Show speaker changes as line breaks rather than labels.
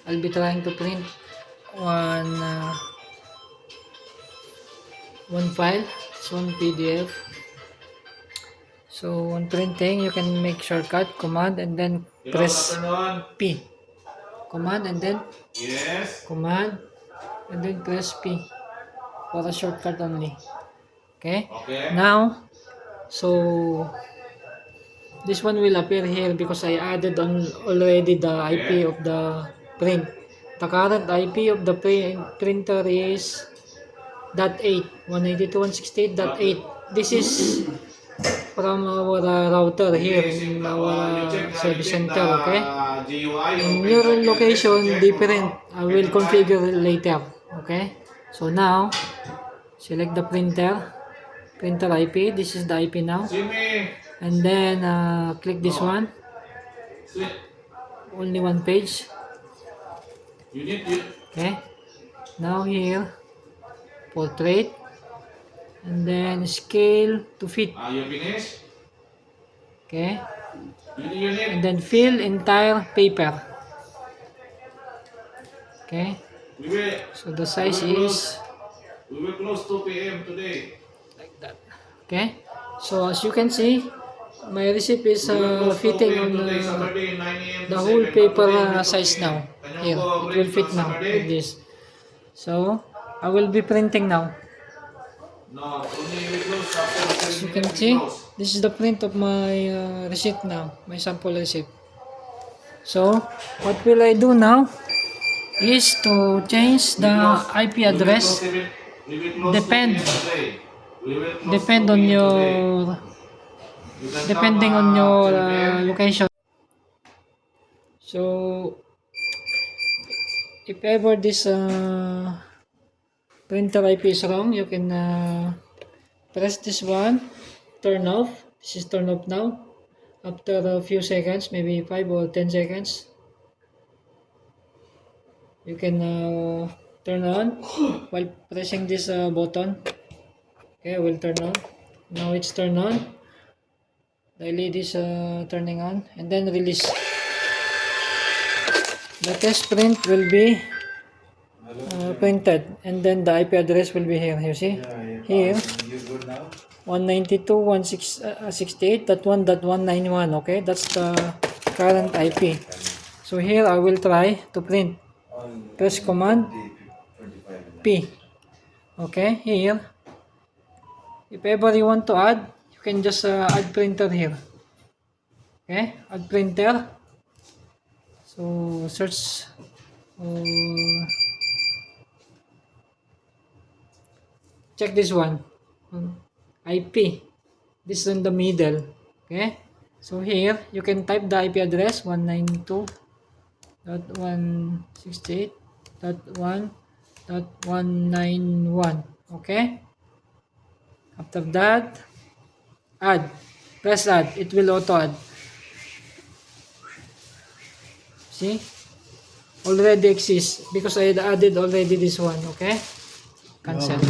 I'll be trying to print one file. It's one PDF. So when printing, you can make shortcut command and then press P. Command and then command and then press P for a shortcut only. Okay. Now, so this one will appear here because I added on already the IP of the print. The current IP of the printer is .8, 192.168.8. This is from our router here in our service center, okay? In your location, different. I will configure later, okay? So now, select the printer IP. This is the IP now. And then click this one. Only one page. Okay. Now here, portrait. And then scale to fit.
You finish?
Okay. And then fill entire paper. Okay. So the size is
We will close 2 p.m. today.
like that. Okay. So as you can see, my receipt is fitting on the whole paper size now. Here, it will fit now like this. So I will be printing now.
No, only we close after
As you can see, this is the print of my receipt now, my sample receipt. So what will I do now is to change the IP address. Depend on your location. So if ever this printer IP is wrong, you can press this one, turn off. This is turn off now. After a few seconds, maybe 5 or 10 seconds, you can turn on while pressing this button. Okay, I will turn on. Now it's turned on. The LED is turning on, and then release. The test print will be printed, and then the IP address will be here. You see here 192.168.1.191. okay, that's the current IP. So here I will try to print. Press command P. Okay, here if ever you want to add, you can just add printer here. Okay, add printer. So search check this one, IP. This is in the middle. Okay, so here you can type the IP address 192.168.1.191. okay, after that add, press add, it will auto add. See, already exists because I had added already this one. Okay, cancel.